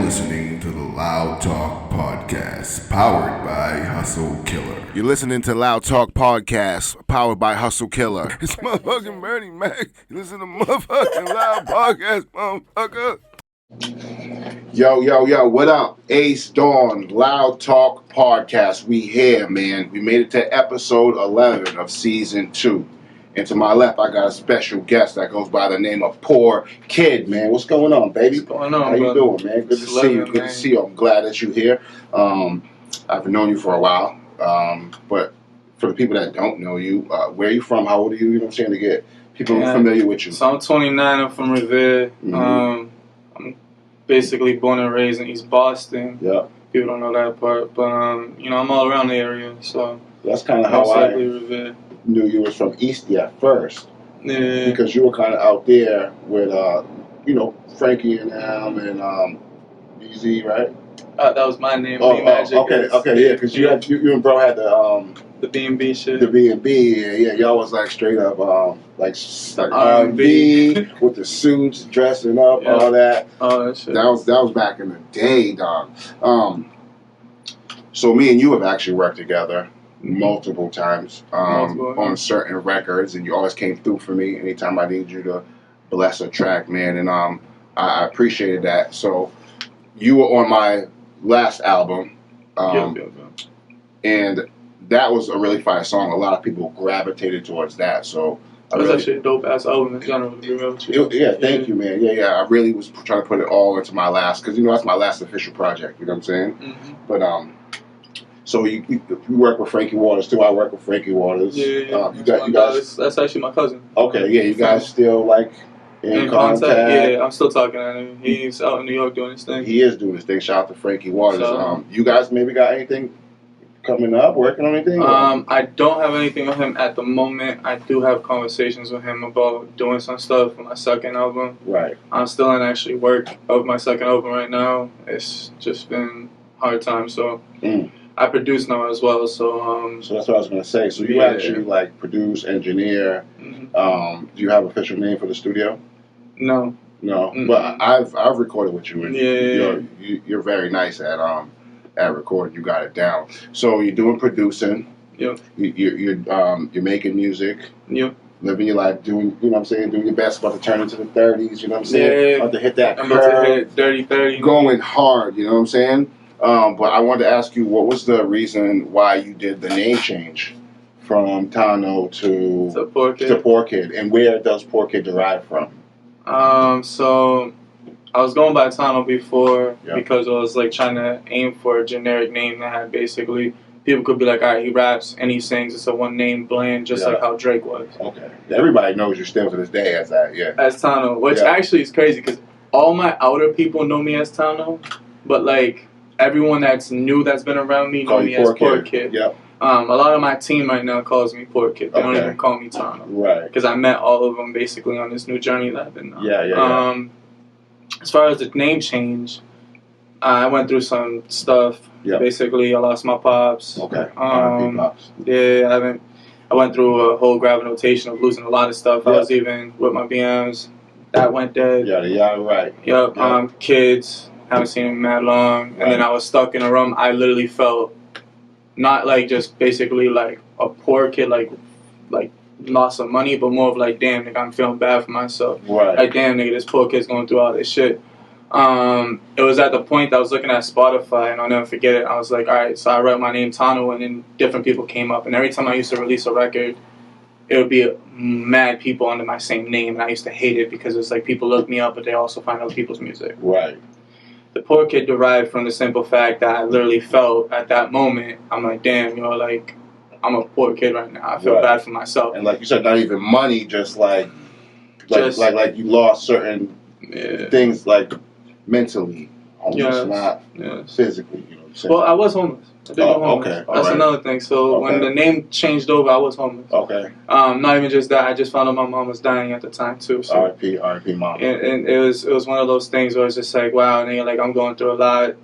listening to the Loud Talk Podcast, powered by Hustle Killer. You're listening to Loud Talk Podcast, powered by Hustle Killer. It's motherfucking Bernie Mac. You listen to motherfucking Loud Podcast, motherfucker. Yo, what up? Ace Dawn, Loud Talk Podcast. We here, man. We made it to episode 11 of season 2. And to my left, I got a special guest that goes by the name of Poor Kid, man. What's going on, baby? What's going on, How you doing, man? Good to see you. Good to see you. I'm glad that you're here. I've known you for a while. But for the people that don't know you, where are you from? How old are you? You know what I'm saying? To get people familiar with you. So I'm 29. I'm from Revere. Mm-hmm. I'm basically born and raised in East Boston. Yeah. People don't know that part. But, I'm all around the area. So that's kind of how I knew you was from Eastie at first. Yeah. Because you were kind of out there with, Frankie and them and BZ, right? That was my name. Magic. Okay, yeah, because you and bro had the B&B shit. The B&B, yeah, y'all was like straight up, like R&B with the suits, dressing up, all that. Oh, that shit. That was back in the day, dog. So me and you have actually worked together multiple times on certain records, and you always came through for me anytime I need you to bless a track, man, and I appreciated that. So you were on my last album, and that was a really fire song. A lot of people gravitated towards that, so that was actually a dope ass album in general. Thank you, man. Yeah, I really was trying to put it all into my last, because that's my last official project. You know what I'm saying? Mm-hmm. But so you work with Frankie Waters too. I work with Frankie Waters. Yeah. You guys. That's actually my cousin. Okay, yeah. You guys still like in contact? Yeah, I'm still talking to him. He's out in New York doing his thing. He is doing his thing. Shout out to Frankie Waters. So, you guys maybe got anything coming up? Working on anything? I don't have anything with him at the moment. I do have conversations with him about doing some stuff for my second album. Right. I'm still in actually work of my second album right now. It's just been hard time. So. I produce now as well, so so that's what I was gonna say. So you actually like produce, engineer. Mm-hmm. Do you have an official name for the studio? No. Mm-hmm. But I've recorded with you, and you're very nice at recording. You got it down. So you're doing producing. Yep. You're making music. Yep. Living your life, doing doing your best, about to turn into the 30s. You know what I'm saying? Yeah. About to hit that curve. I'm about to hit dirty 30. Going hard. You know what I'm saying? But I wanted to ask you, what was the reason why you did the name change from Tano to Poor Kid, and where does Poor Kid derive from? So I was going by Tano before because I was like trying to aim for a generic name that had basically people could be like, all right, he raps and he sings. It's a one name blend, just like how Drake was. Okay, everybody knows you still to this day as that, as Tano, which actually is crazy because all my outer people know me as Tano, but like. Everyone that's been around me know me as Poor Kid. Yep. A lot of my team right now calls me Poor Kid. They don't even call me Tano. Right. Because I met all of them basically on this new journey that I've been on. Yeah. As far as the name change, I went through some stuff. Yeah. Basically, I lost my pops. Okay. Pops. Yeah, I went through a whole gravitation of losing a lot of stuff. I was even with my BMs. That went dead. Yeah, right. Yep. Kids. Haven't seen him that long, and then I was stuck in a room. I literally felt not like just basically like a poor kid, like lost some money, but more of like, damn, nigga, I'm feeling bad for myself. Right. Like, damn, nigga, this poor kid's going through all this shit. It was at the point that I was looking at Spotify, and I'll never forget it. I was like, all right, so I wrote my name Tano, and then different people came up, and every time I used to release a record, it would be mad people under my same name, and I used to hate it because it's like people look me up, but they also find other people's music. Right. The Poor Kid derived from the simple fact that I literally felt at that moment, I'm like, damn, like, I'm a poor kid right now. I feel bad for myself. And like you said, not even money, just like you lost certain things, like mentally, almost not physically. You know what I'm saying? Well, I was homeless. I did go homeless. Okay. That's another thing. So when the name changed over, I was homeless. Okay. Not even just that. I just found out my mom was dying at the time too. So R.I.P. Mom. And it was one of those things where it's just like, wow, nigga, like I'm going through a lot.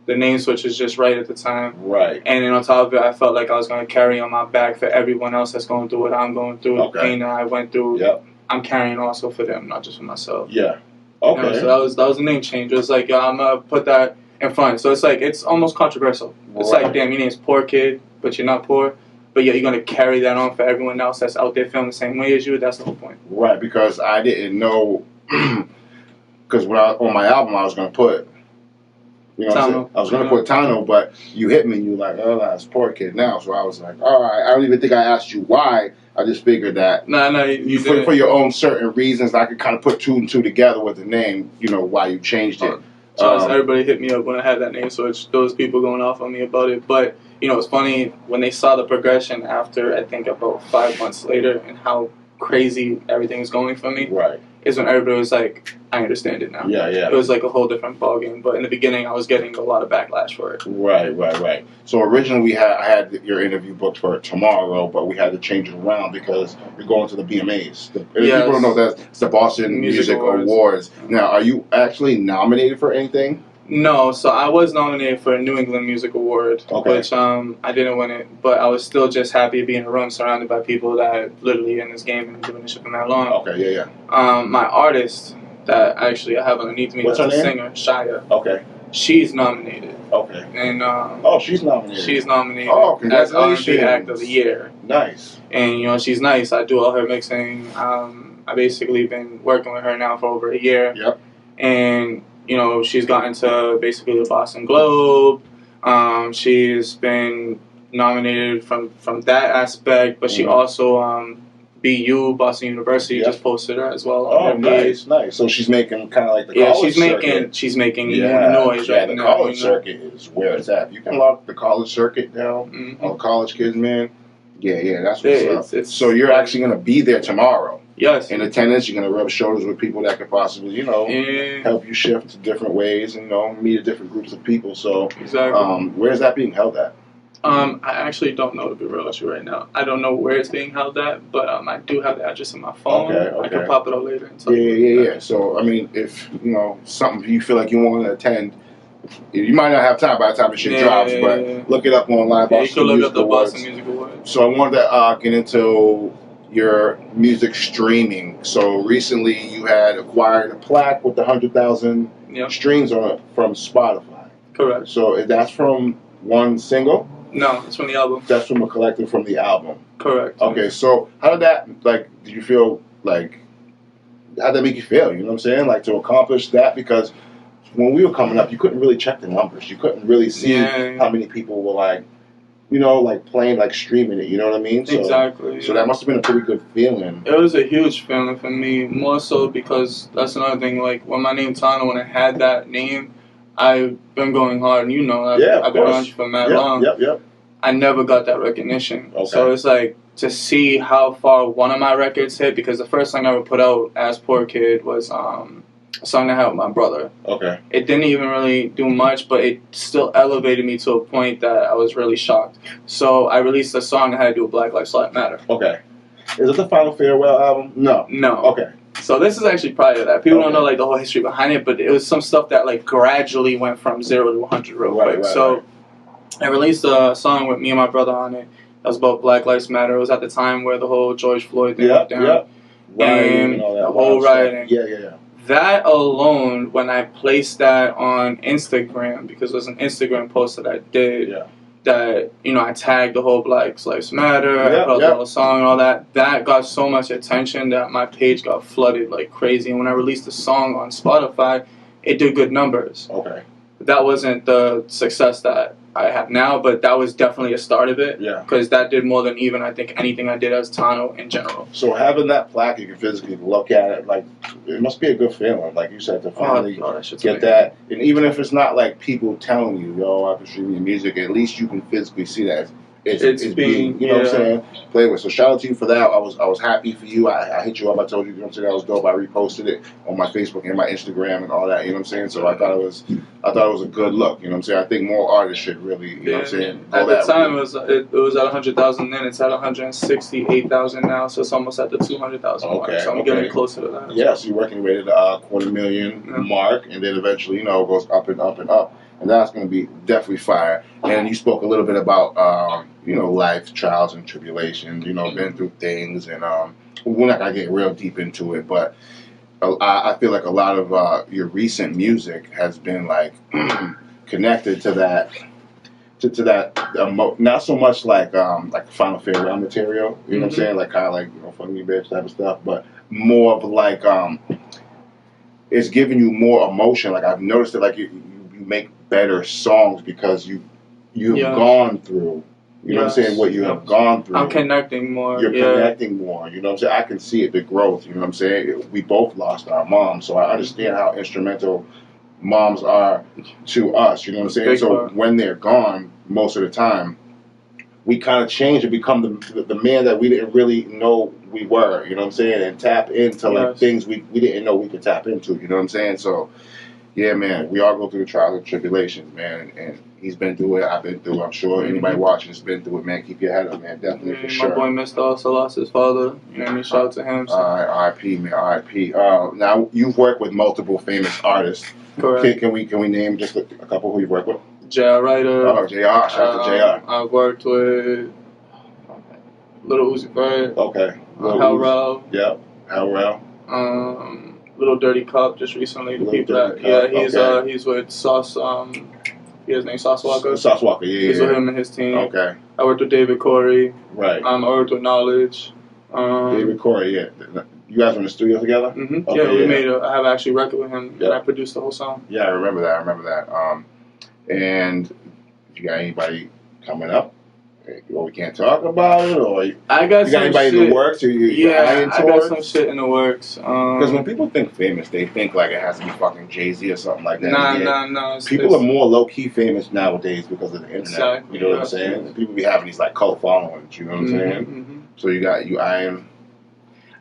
The name switch was just right at the time. Right. And then on top of it, I felt like I was going to carry on my back for everyone else that's going through what I'm going through. The pain that I went through. Yep. I'm carrying also for them, not just for myself. Yeah. Okay. You know, so that was a name change. It was like, yo, I'm gonna put that in front. So it's like it's almost controversial. It's Right. like, damn, your name's Poor Kid, but you're not poor. But yeah, you're gonna carry that on for everyone else that's out there feeling the same way as you. That's the whole point. Right, because I didn't know. Because on my album, I was gonna put. You know what I'm saying? I was going to put Tano, but you hit me and you were like, oh, that's Poor Kid now. So I was like, all right. I don't even think I asked you why. I just figured that No, you for your own certain reasons, I could kind of put two and two together with the name, you know, why you changed it. Everybody hit me up when I had that name switch. Those people going off on me about it. But, you know, it's funny when they saw the progression after, I think, about 5 months later and how crazy everything was going for me. Right. Is when everybody was like, I understand it now. Yeah. It was like a whole different ballgame. But in the beginning, I was getting a lot of backlash for it. Right. So originally I had your interview booked for tomorrow, but we had to change it around because you're going to the BMAs. If people don't know, that's the Boston Music Awards. Now, are you actually nominated for anything? No, so I was nominated for a New England Music Award, which I didn't win it, but I was still just happy to be in a room surrounded by people that are literally in this game and doing this shit for that long. Okay, yeah. My artist that actually I have underneath me, what's that's her a name? singer, Shia. Okay. She's nominated. Okay. And she's nominated. She's nominated as R&B Act of the Year. Nice. And you know she's nice. I do all her mixing. I basically been working with her now for over a year. Yep. And you know, she's gotten to basically the Boston Globe. She's been nominated from that aspect, but she also BU Boston University just posted her as well. Oh, nice. So she's making kind of like the college circuit. She's making noise right now. The college circuit is where it's at. You can lock the college circuit down. Mm-hmm. All college kids, man. Yeah, that's what's up. It's so you're actually gonna be there tomorrow. Yes. In attendance, you're gonna rub shoulders with people that could possibly, you know, help you shift to different ways and, you know, meet different groups of people. So, exactly. Where's that being held at? I actually don't know, to be real with you right now. I don't know where it's being held at, but I do have the address in my phone. Okay. I can pop it up later and tell you. Yeah. So, I mean, if, you know, something you feel like you want to attend, you might not have time by the time the shit drops, but look it up online. You can look up the Boston Music Awards. So I wanted to get into your music streaming. So recently you had acquired a plaque with 100,000 streams on it from Spotify. Correct. So that's from one single? No, it's from the album. That's from a collective from the album. Correct. Okay, so how did that, like, did you feel, like, how did that make you feel? You know what I'm saying? Like, to accomplish that? Because when we were coming up, you couldn't really check the numbers. You couldn't really see how many people were, like, you know, like, playing, like, streaming it. You know what I mean? So, exactly. So that must have been a pretty good feeling. It was a huge feeling for me, more so because that's another thing. Like, when my name Tano, when I had that name, I've been going hard, and you know, I've been around you for mad long. Yep. I never got that recognition. Okay. So it's like, to see how far one of my records hit, because the first song I ever put out as Poor Kid was a song I had with my brother. Okay. It didn't even really do much, but it still elevated me to a point that I was really shocked. So I released a song that had to do with Black Lives Matter. Okay. Is it the Final Farewell album? No. Okay. So this is actually prior to that. People don't know like the whole history behind it, but it was some stuff that like gradually went from 0 to 100 real quick. So I released a song with me and my brother on it. That was about Black Lives Matter. It was at the time where the whole George Floyd thing went down. And the whole rioting. Yeah. That alone, when I placed that on Instagram, because it was an Instagram post that I did, that, you know, I tagged the whole Black Lives Matter, I put out the whole song and all that, that got so much attention that my page got flooded like crazy. And when I released the song on Spotify, it did good numbers. Okay. That wasn't the success that I have now, but that was definitely a start of it. Yeah. Because that did more than even, I think, anything I did as Tano in general. So having that plaque, you can physically look at it, like, it must be a good feeling, like you said, to finally get that. And even if it's not like people telling you, yo, I can stream your music, at least you can physically see that it's being, you know what I'm saying, played with. So shout out to you for that. I was happy for you. I hit you up. I told you, you know what I'm saying, that was dope. I reposted it on my Facebook and my Instagram and all that, you know what I'm saying? So I thought it was a good look, you know what I'm saying? I think more artists should really, you know what I'm saying, at the time it was at 100,000 then, it's at 168,000 now, so it's almost at the 200,000 mark. So I'm getting closer to that. Yeah, so you're working with the 250,000 mark, and then eventually, you know, it goes up and up and up. And that's going to be definitely fire. And you spoke a little bit about, you know, life, trials and tribulations, you know, been through things. And we're not going to get real deep into it. But I feel like a lot of your recent music has been like connected to that. To that, not so much like Final Farewell material, you know what I'm saying, like kind of like fuck me bitch type of stuff, but more of like it's giving you more emotion. Like I've noticed that like you make better songs because you've gone through, you know what I'm saying, what you have gone through. I'm connecting more. You're connecting more, you know what I'm saying. I can see it, the growth, you know what I'm saying. We both lost our moms, so I understand how instrumental moms are to us, you know what I'm saying? So when they're gone, most of the time, we kind of change and become the man that we didn't really know we were, you know what I'm saying? And tap into like things we didn't know we could tap into, you know what I'm saying? So, yeah, man, we all go through the trials and tribulations, man, and he's been through it, I've been through it, I'm sure anybody watching has been through it, man. Keep your head up, man, definitely, for sure. My boy Mr. also lost his father, you know what I mean? Shout out to him. So. R.I.P., man, R.I.P. Now, you've worked with multiple famous artists. Correct. Can we name just a couple who you've worked with? J.R. Ryder. Oh, J.R. Shout out to J.R. I've worked with Little Uzi Vert. Okay. Hell Rell. Yep. Hell Rell. Little Dirty Cup just recently. He's with Sauce. His name Sauce Walker. Sauce Walker, yeah. He's with him and his team. Okay. I worked with David Corey. Right. I worked with Knowledge. David Corey, yeah. You guys were in the studio together? Mm-hmm. Okay, yeah, we made I have actually record with him, and I produced the whole song. Yeah, I remember that. And you got anybody coming up? Or we can't talk about it? Or you got anybody in the works? I got some shit in the works. Because when people think famous, they think like it has to be fucking Jay-Z or something like that. Nah. People are more low-key famous nowadays because of the internet. Exactly. You know what I'm saying? People be having these like cult followings, you know what I'm saying? Mm-hmm. So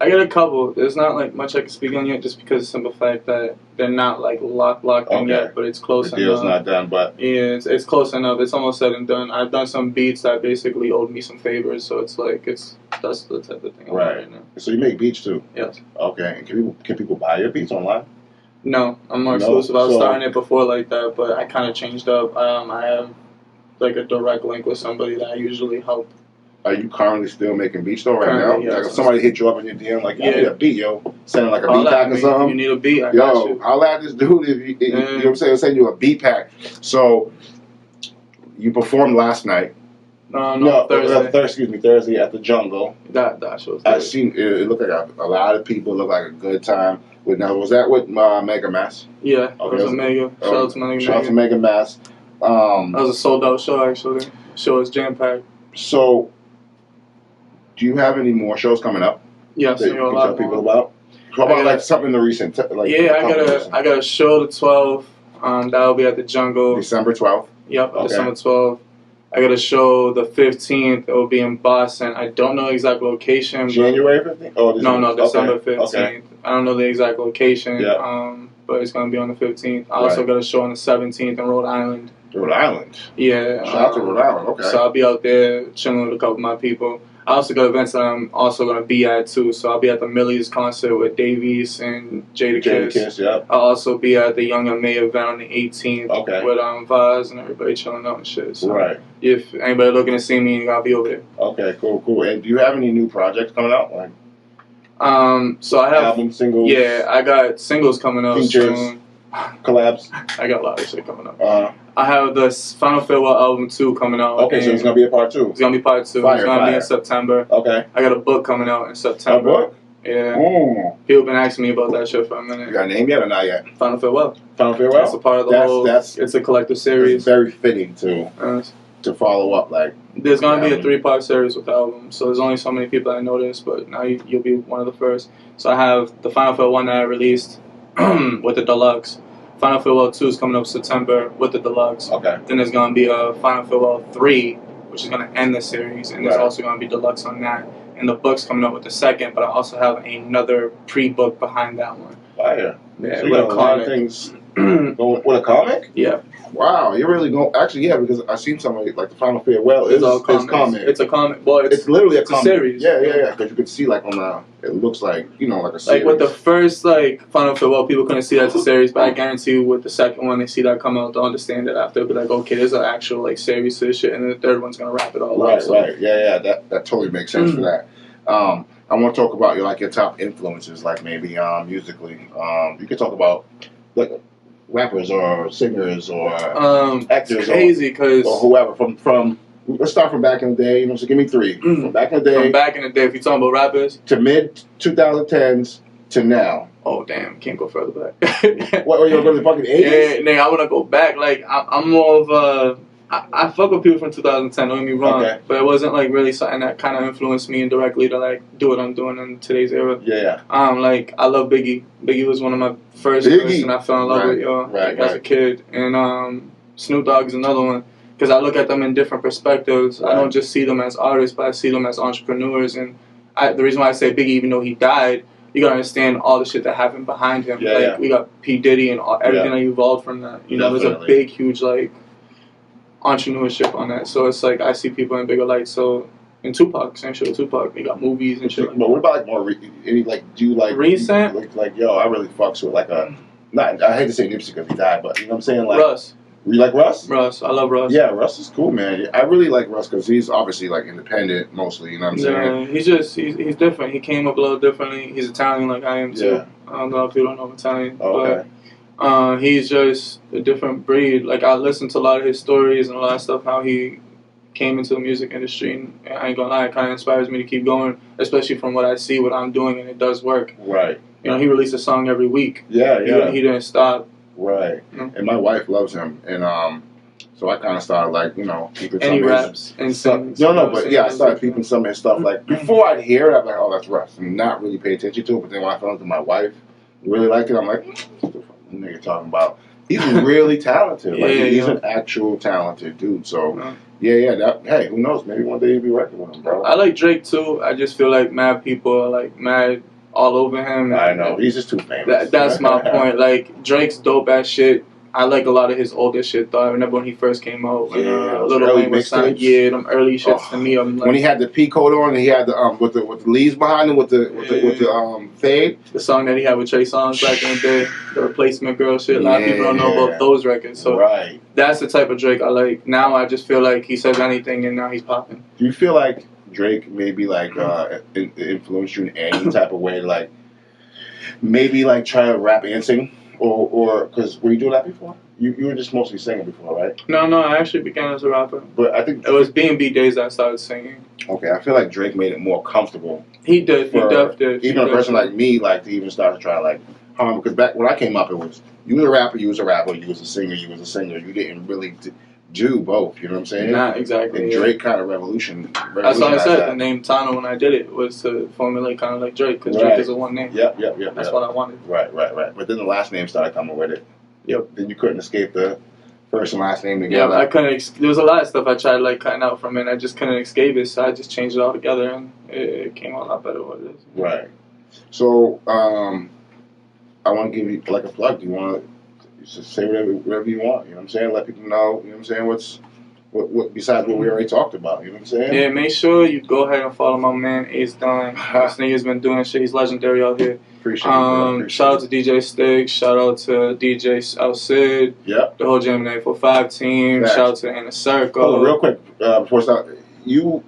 I got a couple. There's not like much I can speak on yet, just because of the simple fact that they're not like locked in yet, but it's close enough. The deal's not done, but yeah, it's close enough. It's almost said and done. I've done some beats that basically owed me some favors, so it's like that's the type of thing. Right now. So you make beats too? Yes. Okay. And can people buy your beats online? No, I'm more exclusive. I was starting it before like that, but I kind of changed up. I have like a direct link with somebody that I usually help. Are you currently still making beats though now? Yes. Like if somebody hit you up in your DM like, I need a beat, yo. Sending like a beat pack or something. You need a beat, I got you. I'll at this dude if you know what I'm saying, send you a beat pack. So you performed last night. No, Thursday. Thursday at the Jungle. That show was I seen it looked like a lot of people. Looked like a good time. Was that with Mega Mass? Yeah, okay, it was a Mega. Shout out to Mega. Shout out to Mega Mass. That was a sold out show actually. The show is jam packed. So, do you have any more shows coming up? Yes, that you can tell people about. How about like something in the recent? I got a show the 12th. That'll be at the Jungle. December 12th. Yep, December 12th. I got a show the 15th. It will be in Boston. I don't know the exact location. January 15th? Oh, no, December 15th. Okay. I don't know the exact location. Yeah. But it's gonna be on the 15th. I also got a show on the 17th in Rhode Island. Rhode Island? Yeah. Shout out to Rhode Island. Okay. So I'll be out there chilling with a couple of my people. I also got events that I'm also going to be at too. So I'll be at the Millie's concert with Davies and Jadakiss. Yeah. I'll also be at the Young and May event on the 18th with Vaz and everybody chilling out and shit. So if anybody looking to see me, I'll be over there. Okay, cool. And do you have any new projects coming out? Like, so I have album, singles. Yeah, I got singles coming up soon. Collabs. I got a lot of shit coming up. I have the Final Farewell album 2 coming out. Okay, so it's gonna be a part 2. It's gonna be part 2. It's gonna be in September. Okay. I got a book coming out in September. A book? Yeah. People been asking me about that shit for a minute. You got a name yet or not yet? Final Farewell. Final Farewell. It's a part of the whole. It's a collective series. It's very fitting to follow up. Like there's gonna be a 3-part series with the album, so there's only so many people that know this, but now you'll be one of the first. So I have the Final Farewell 1 that I released with the deluxe. Final Farewell 2 is coming up September with the deluxe. Okay. Then there's going to be a Final Farewell 3, which is going to end the series, and there's also going to be deluxe on that. And the book's coming up with the second, but I also have another pre-book behind that one. Fire. Yeah, so you got a lot of things going with a comic? Yeah. Wow, you're really going. Actually, yeah, because I've seen somebody like the Final Farewell. It's comic. It's a comic. Well, it's literally a comic. Series. Yeah. Because you could see like on the. It looks like like a series. Like with the first Final Farewell, people couldn't see that's a series, but I guarantee you with the second one, they see that come out, they'll understand it after. They'll be like, okay, there's an actual series to this shit, and then the third one's gonna wrap it all up. Right. Yeah. That totally makes sense for that. I want to talk about your top influences, like maybe musically. You could talk about like rappers or singers or actors it's crazy because or whoever from. Let's start from back in the day. So give me three from back in the day. From back in the day, if you're talking about rappers, to mid 2010s to now. Oh damn, can't go further back. What are you going to fucking 80s? Yeah, nigga, I want to go back. Like I'm more of a. I fuck with people from 2010. Don't get me wrong, but it wasn't like really something that kind of influenced me indirectly to like do what I'm doing in today's era. Yeah. Like I love Biggie. Biggie was one of my first person I fell in love with, yo. As a kid, and Snoop Dogg is another one because I look at them in different perspectives. I don't just see them as artists, but I see them as entrepreneurs. And the reason why I say Biggie, even though he died, you gotta understand all the shit that happened behind him. We got P Diddy and everything that evolved from that. You know, there's a big, huge like entrepreneurship on that. So it's like I see people in bigger light. So in Tupac, same shit with Tupac. They got movies and shit. But what about like more any like do you like recent? Like yo, I really fucks with like a not. I hate to say Nipsey because he died, but you know what I'm saying. Like Russ. You like Russ? Russ, I love Russ. Yeah, Russ is cool, man. I really like Russ because he's obviously like independent mostly. You know what I'm saying? Yeah, he's different. He came up a little differently. He's Italian like I am too. Yeah. I don't know if you don't know Italian, okay. But he's just a different breed. Like I listen to a lot of his stories and a lot of stuff how he came into the music industry, and I ain't gonna lie, it kind of inspires me to keep going, especially from what I see, what I'm doing, and it does work. Right. You know, he released a song every week. Yeah. He didn't stop. Right. And my wife loves him, and so I kind of started like keeping some he of raps his and sings. But yeah, I started keeping some of his stuff. Like before I'd hear it, I'm like, oh, that's Russ, and not really pay attention to it. But then when I found out that my wife really liked it, I'm like, what the fuck nigga talking about? He's really talented. Like he's an actual talented dude. So hey, who knows? Maybe one day you'll be working with him, bro. I like Drake too. I just feel like mad people are like mad all over him. I know he's just too famous. That's my point. Like Drake's dope ass shit. I like a lot of his older shit though. I remember when he first came out. Lil Wayne was signed. Yeah, them early shits to me. I'm like, when he had the P coat on and he had the with the leaves behind him with the fade. The song that he had with Trey Songz back in the day, the Replacement Girl shit. A lot of people don't know about those records. So that's the type of Drake I like. Now I just feel like he says anything and now he's popping. Do you feel like Drake maybe like influenced you in any type of way, like maybe like try to rap and sing, or because were you doing that before? You were just mostly singing before, right? No, I actually began as a rapper. But I think it was B&B days that I started singing. Okay, I feel like Drake made it more comfortable. He did. He did. Even a person like me, like to even start to try like because back when I came up, it was you was a rapper, you was a rapper, you was a singer, you was a singer. You didn't really do both, you know what I'm saying? Not exactly. And Drake kind of revolutionized. That's why I said the name Tano when I did it was to formulate kind of like Drake, because Drake is a one name. Yep. That's what I wanted. Right. But then the last name started coming with it. Yep. Then you couldn't escape the first and last name together. Yeah, I couldn't. There was a lot of stuff I tried like cutting out from it, and I just couldn't escape it, so I just changed it all together, and it came out a lot better what it is. Right. So, I want to give you like a plug. Do you want to just say whatever you want? You know what I'm saying? Let people know. You know what I'm saying? What besides what we already talked about? You know what I'm saying? Yeah. Make sure you go ahead and follow my man Ace Dunn. This nigga's been doing shit. He's legendary out here. Appreciate it. Shout out to DJ Stiggs. Shout out to DJ El Cid. Yep. The whole Gemini 845 team. Right. Shout out to Inner Circle. Hold on, real quick before I start. You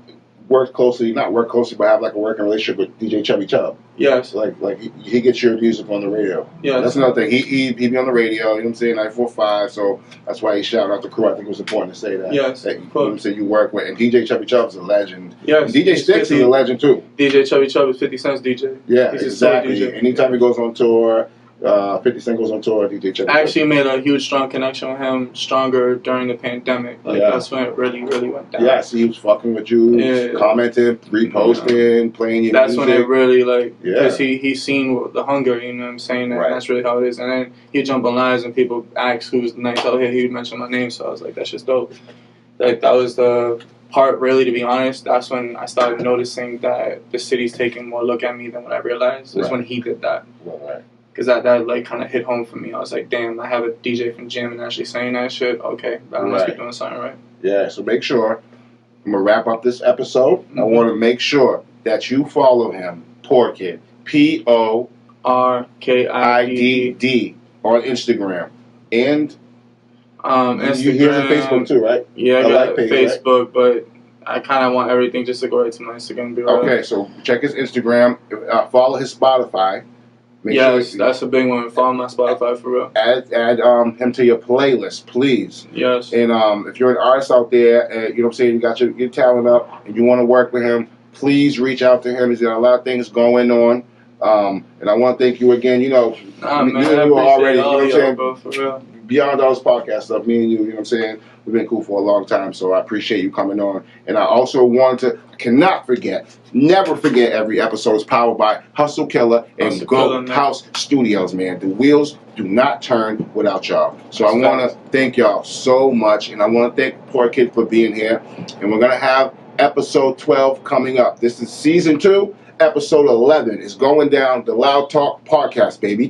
not work closely, but have like a working relationship with DJ Chubby Chub. Yes. Like he gets your music on the radio. Yeah. That's another thing. He be on the radio. You know what I'm saying? 945. So that's why he shouted out the crew. I think it was important to say that. Yes. That, you know what I'm saying? You work with, and DJ Chubby Chub's a legend. Yes. And DJ Sticks is a legend too. DJ Chubby Chub is 50 Cent's DJ. Yeah, He's exactly. DJ. Anytime he goes on tour, 50 Cent goes on tour, DJ Chubby. I actually made a huge, strong connection with him, stronger during the pandemic. That's when it really, really went down. Yeah, he was fucking with you, commenting, reposting, playing your That's music. when it really, because he's seen the hunger, you know what I'm saying? And that's really how it is. And then he'd jump on lives and people ask who's the next out here, he would mention my name, so I was like, that's just dope. Like, that was the part, really, to be honest. That's when I started noticing that the city's taking more look at me than what I realized. That's when he did that. Right. Because that like kind of hit home for me. I was like, damn, I have a DJ from Jam and actually saying that shit. Okay, I must be doing something right. Yeah, so make sure, I'm going to wrap up this episode. I want to make sure that you follow him, Poor Kid, PORKIDD on Instagram. And Instagram. He has a Facebook too, right? Yeah, I got Facebook, but I kind of want everything just to go right to my Instagram and be right. Okay, so check his Instagram. Follow his Spotify. Make Yes, sure that's a big one. Follow my Spotify for real. add him to your playlist, please. Yes. And if you're an artist out there, and you know what I'm saying, you got your talent up, and you want to work with him, please reach out to him. He's got a lot of things going on. And I want to thank you again. You know, Nah, man, you I are already, you know what I'm saying, bro, for real. beyond all this podcast stuff, me and you know what I'm saying, we've been cool for a long time, so I appreciate you coming on. And I also cannot forget, never forget, every episode is powered by Hustle Killer and Hustle Go Killer, man. House Studios, man. The wheels do not turn without y'all. So I want to thank y'all so much, and I want to thank Poor Kid for being here. And we're going to have episode 12 coming up. This is season 2. Episode 11 is going down, the Loud Talk podcast, baby.